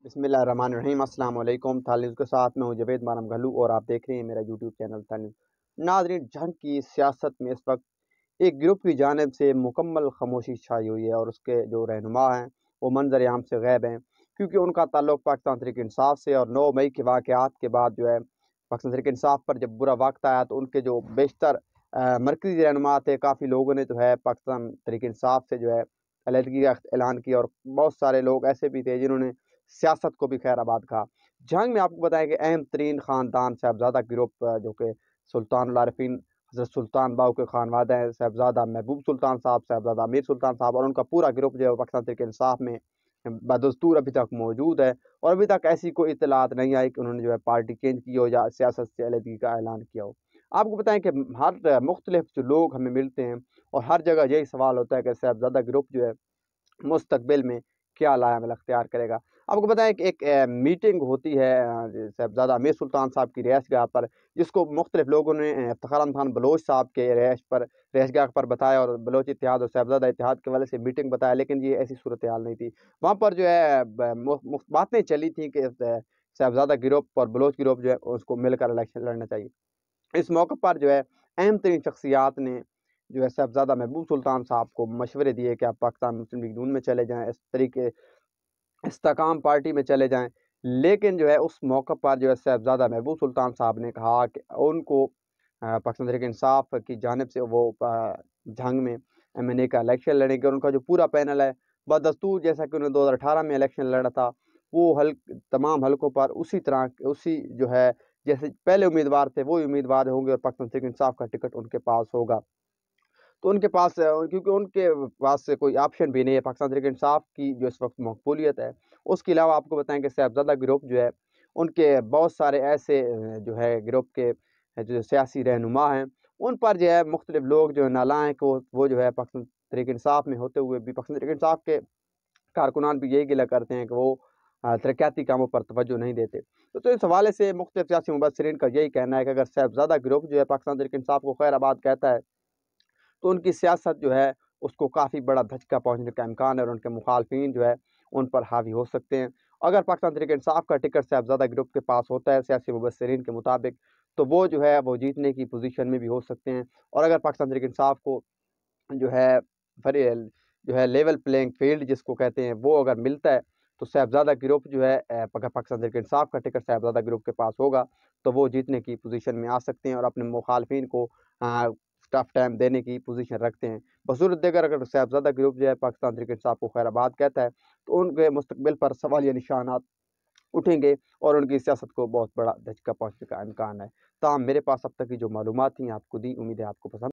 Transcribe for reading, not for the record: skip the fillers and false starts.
बिस्मिल्लाहिर्रहमानिर्रहीम अस्सलाम वालेकुम। तालिब के साथ मैं हूँ जवेद मानम घल्लू और आप देख रहे हैं मेरा यूट्यूब चैनल तालिब। नाज़रीन, जंग की सियासत में इस वक्त एक ग्रुप की जानिब से मुकम्मल खामोशी छाई हुई है और उसके जो रहनुमा हैं वो मंजर आम से गैब हैं, क्योंकि उनका ताल्लुक पाकिस्तान तहरीक इंसाफ से और 9 मई के वाक़यात के बाद जो है पाकिस्तान तहरीक इंसाफ पर जब बुरा वक्त आया तो उनके जो बेशतर मरकज़ी रहनुमा थे, काफ़ी लोगों ने जो है पाकिस्तान तहरीक इंसाफ से जो है अलहदगी का ऐलान किया और बहुत सारे लोग ऐसे भी थे जिन्होंने सियासत को भी खैराबाद कहा। जंग में आपको बताएं कि अहम तरीन ख़ानदान साहबज़ादा ग्रुप जो कि सुल्तान उल आरिफ़ीन हज़रत सुल्तान बाहू के खानवादा हैं, साहबज़ादा महबूब सुल्तान साहब, साहबज़ादा अमीर सुल्तान साहब और उनका पूरा ग्रुप जो है पाकिस्तान तहरीक इंसाफ में बदस्तूर अभी तक मौजूद है और अभी तक ऐसी कोई इत्तलात नहीं आई कि उन्होंने जो है पार्टी चेंज की हो या सियासत से अलहदगी का ऐलान किया हो। आपको बताएं कि हर मुख्तलिफ जो लोग हमें मिलते हैं और हर जगह यही सवाल होता है कि साहबज़ादा ग्रुप जो है मुस्तकबिल में क्या लायामल अख्तियार करेगा। आपको बताएँ कि एक मीटिंग होती है साहबज़ादा अमीर सुल्तान साहब की रिहाइशगाह पर, जिसको मुख्तलिफ लोगों ने इफ्तिखार अहमद खान बलोच साहब के रिहाइशगाह पर बताया और बलोच इत्तेहाद और साहबज़ादा इत्तेहाद के हवाले से मीटिंग बताया, लेकिन ये ऐसी सूरत हाल नहीं थी। वहाँ पर जो है ब मु मुख्त बातें चली थी कि साहबज़ादा ग्रुप और बलोच ग्रुप जो है उसको मिलकर इलेक्शन लड़ना चाहिए। इस मौके पर जो है अहम तरीन शख्सियात ने जो है साहबज़ादा महबूब सुल्तान साहब को मशवरे दिए कि आप पाकिस्तान मुस्लिम लीग नून में चले जाएँ, इस तरीके इस्तेकाम पार्टी में चले जाएँ। लेकिन जो है उस मौके पर जो है साहबज़ादा महबूब सुल्तान साहब ने कहा कि उनको पाकिस्तान तहरीक इंसाफ की जानिब से वो जंग में एमएनए का इलेक्शन लड़ेंगे और उनका जो पूरा पैनल है बदस्तूर जैसा कि उन्होंने 2018 में इलेक्शन लड़ा था, वो तमाम हलकों पर उसी तरह उसी जो है जैसे पहले उम्मीदवार थे वही उम्मीदवार होंगे और पाकिस्तान तहरीक इंसाफ का टिकट उनके पास होगा। तो उनके पास क्योंकि उनके पास से कोई ऑप्शन भी नहीं है, पाकिस्तान तहरीक इंसाफ की जो इस वक्त मकबूलियत है, उसके अलावा आपको बताएँ कि साहबज़ादा ग्रुप जो है, उनके बहुत सारे ऐसे जो है ग्रुप के जो सियासी रहनुमा हैं, उन पर जो है मुख्तलिफ लोग जो है नालायक वो जो है पाकिस्तान तहरीक इंसाफ में होते हुए भी पाकिस्तान तहरीक इंसाफ के कारकुनान भी यही गिला करते हैं कि वो तरक्याती कामों पर तवज्जो नहीं देते। तो इस हवाले से मुख्तलिफ सियासी मुबस्सिरीन का यही कहना है कि अगर साहबज़ादा ग्रुप जो है पाकिस्तान तहरीक इंसाफ को खैराबाद कहता है तो उनकी सियासत जो है उसको काफ़ी बड़ा धचका पहुँचने का इम्कान है और उनके मुखालफिन जो है उन पर हावी हो सकते हैं। अगर पाकिस्तान तहरीक इंसाफ का टिकट साहबज़ादा ग्रुप के पास होता है सियासी मुबस्सिरीन के मुताबिक, तो वो जो है वो जीतने की पोजीशन में भी हो सकते हैं और अगर पाकिस्तान तहरीक इंसाफ को जो है फरे जो है लेवल प्लेइंग फील्ड जिसको कहते हैं वो अगर मिलता है तो साहबज़ादा ग्रुप जो है अगर पाकिस्तान तहरीक इंसाफ का टिकट साहबज़ादा ग्रुप के पास होगा तो वो जीतने की पोजीशन में आ सकते हैं और अपने मुखालफिन को टफ टाइम देने की पोजीशन रखते हैं। बसूरत दीगर अगर साहबज़ादा ग्रुप जो है पाकिस्तान तहरीक इंसाफ को खैराबाद कहता है तो उनके मुस्तकबिल पर सवालिया निशानात उठेंगे और उनकी सियासत को बहुत बड़ा धचका पहुँचने का इम्कान है। ताहम मेरे पास अब तक की जो मालूमात थी आपको दी, उम्मीद है आपको पसंद